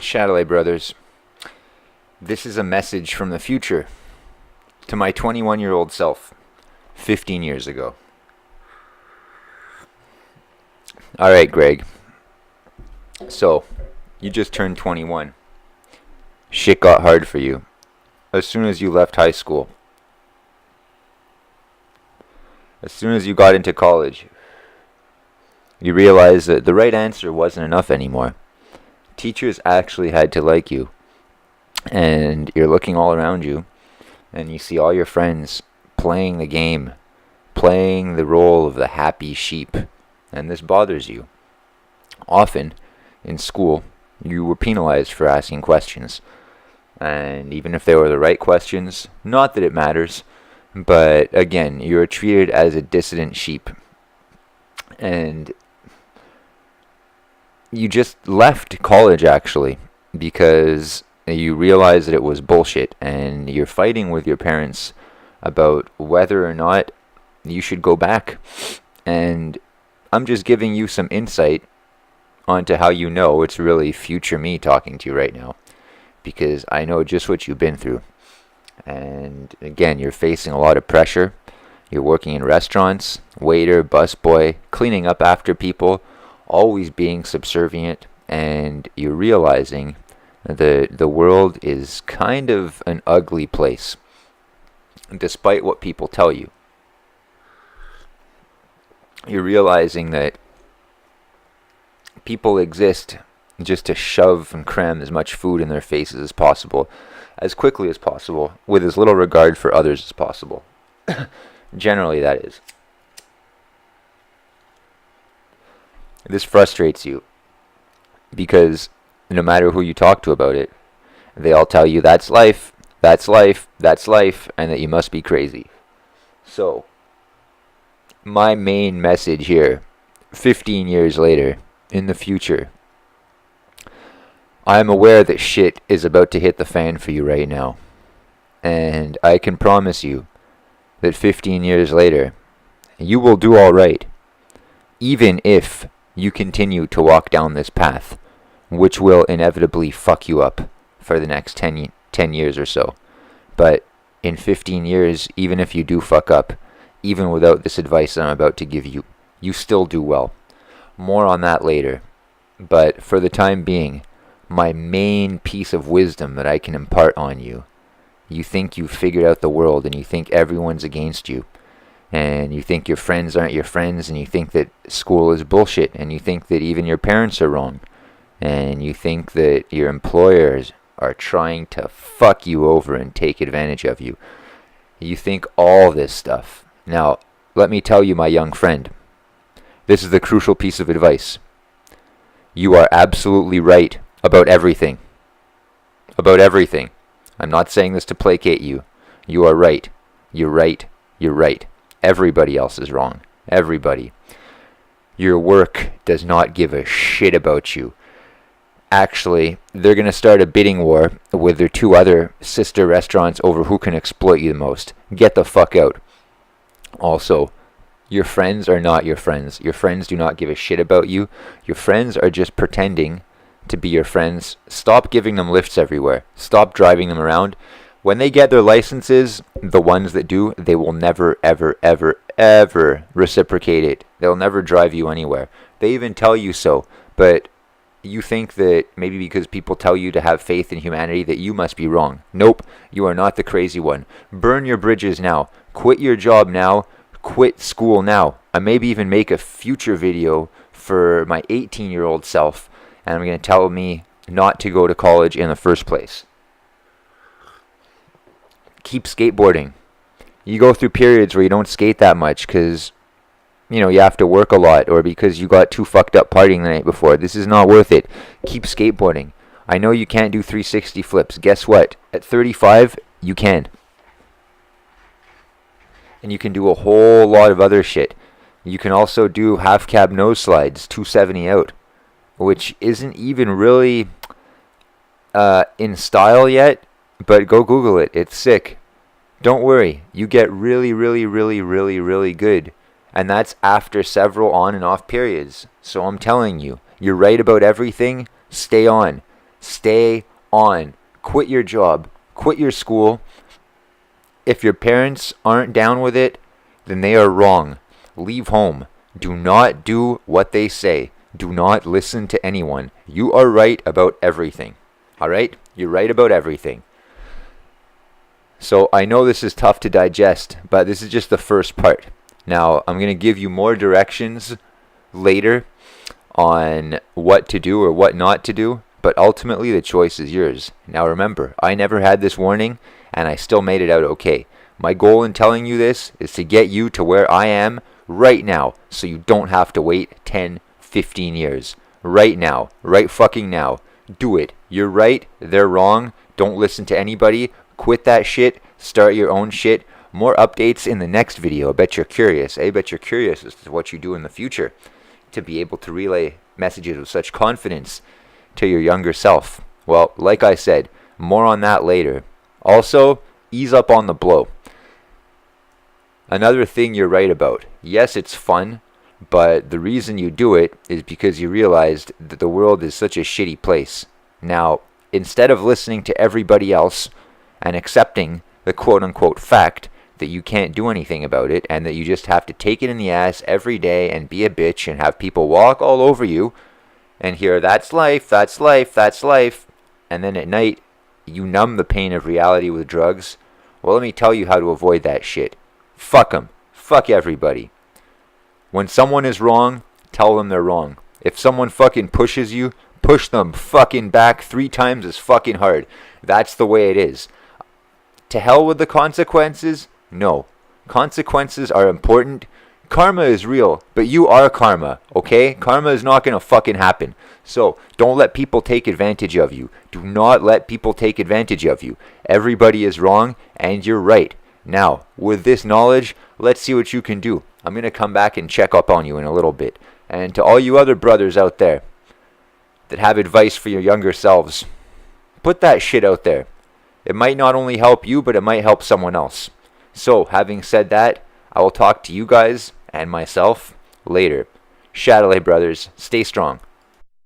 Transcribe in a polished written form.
Chatelet Brothers. This is a message from the future to my 21-year-old self 15 years ago. Alright, Greg. So, you just turned 21. Shit got hard for you as soon as you left high school. As soon as you got into college, you realized that the right answer wasn't enough anymore. Teachers actually had to like you. And you're looking all around you, and you see all your friends playing the game, playing the role of the happy sheep, and this bothers you. Often, in school, you were penalized for asking questions. And even if they were the right questions, not that it matters, but again, you were treated as a dissident sheep. And you just left college, actually, because you realized that it was bullshit, and you're fighting with your parents about whether or not you should go back. And I'm just giving you some insight onto how you know it's really future me talking to you right now, because I know just what you've been through. And again, you're facing a lot of pressure. You're working in restaurants, waiter, busboy, cleaning up after people, always being subservient, and you're realizing the world is kind of an ugly place, despite what people tell you. You're realizing that people exist just to shove and cram as much food in their faces as possible, as quickly as possible, with as little regard for others as possible. Generally, that is. This frustrates you because no matter who you talk to about it, they all tell you that's life, that's life, that's life, and that you must be crazy. So, my main message here, 15 years later, in the future, I'm aware that shit is about to hit the fan for you right now. And I can promise you that 15 years later, you will do alright, even if you continue to walk down this path, which will inevitably fuck you up for the next 10 years or so. But in 15 years, even if you do fuck up, even without this advice I'm about to give you, you still do well. More on that later. But for the time being, my main piece of wisdom that I can impart on you, you think you've figured out the world, and you think everyone's against you, and you think your friends aren't your friends, and you think that school is bullshit, and you think that even your parents are wrong, and you think that your employers are trying to fuck you over and take advantage of you. You think all this stuff. Now, let me tell you, my young friend, this is the crucial piece of advice. You are absolutely right about everything. About everything. I'm not saying this to placate you. You are right. You're right. You're right. Everybody else is wrong. Everybody. Your work does not give a shit about you. Actually, they're going to start a bidding war with their two other sister restaurants over who can exploit you the most. Get the fuck out. Also, your friends are not your friends. Your friends do not give a shit about you. Your friends are just pretending to be your friends. Stop giving them lifts everywhere. Stop driving them around. When they get their licenses, the ones that do, they will never, ever, ever, ever reciprocate it. They'll never drive you anywhere. They even tell you so. But you think that maybe because people tell you to have faith in humanity that you must be wrong. Nope, you are not the crazy one. Burn your bridges now. Quit your job now. Quit school now. I maybe even make a future video for my 18-year-old self, and I'm going to tell me not to go to college in the first place. Keep skateboarding. You go through periods where you don't skate that much because you have to work a lot, or because you got too fucked up partying the night before. This is not worth it. Keep skateboarding. I know you can't do 360 flips. Guess what? At 35, you can. And you can do a whole lot of other shit. You can also do half cab nose slides, 270 out, which isn't even really in style yet, but go Google it. It's sick. Don't worry. You get really, really, really, really, really good. And that's after several on and off periods. So I'm telling you, you're right about everything. Stay on. Stay on. Quit your job. Quit your school. If your parents aren't down with it, then they are wrong. Leave home. Do not do what they say. Do not listen to anyone. You are right about everything. Alright? You're right about everything. So I know this is tough to digest, but this is just the first part. Now, I'm going to give you more directions later on what to do or what not to do, but ultimately the choice is yours. Now remember, I never had this warning, and I still made it out okay. My goal in telling you this is to get you to where I am right now, so you don't have to wait 10, 15 years. Right now. Right fucking now. Do it. You're right. They're wrong. Don't listen to anybody. Quit that shit. Start your own shit. More updates in the next video. I bet you're curious. I bet you're curious as to what you do in the future to be able to relay messages with such confidence to your younger self. Well, like I said, more on that later. Also, ease up on the blow. Another thing you're right about. Yes, it's fun, but the reason you do it is because you realized that the world is such a shitty place. Now, instead of listening to everybody else and accepting the quote-unquote fact that you can't do anything about it and that you just have to take it in the ass every day and be a bitch and have people walk all over you and hear, that's life, that's life, that's life, and then at night you numb the pain of reality with drugs, well, let me tell you how to avoid that shit. Fuck them. Fuck everybody. When someone is wrong, tell them they're wrong. If someone fucking pushes you, push them fucking back 3 times as fucking hard. That's the way it is. To hell with the consequences? No. Consequences are important. Karma is real, but you are karma, okay? Karma is not going to fucking happen. So, don't let people take advantage of you. Do not let people take advantage of you. Everybody is wrong, and you're right. Now, with this knowledge, let's see what you can do. I'm going to come back and check up on you in a little bit. And to all you other brothers out there that have advice for your younger selves, put that shit out there. It might not only help you, but it might help someone else. So, having said that, I will talk to you guys and myself later. Chatelet brothers, stay strong.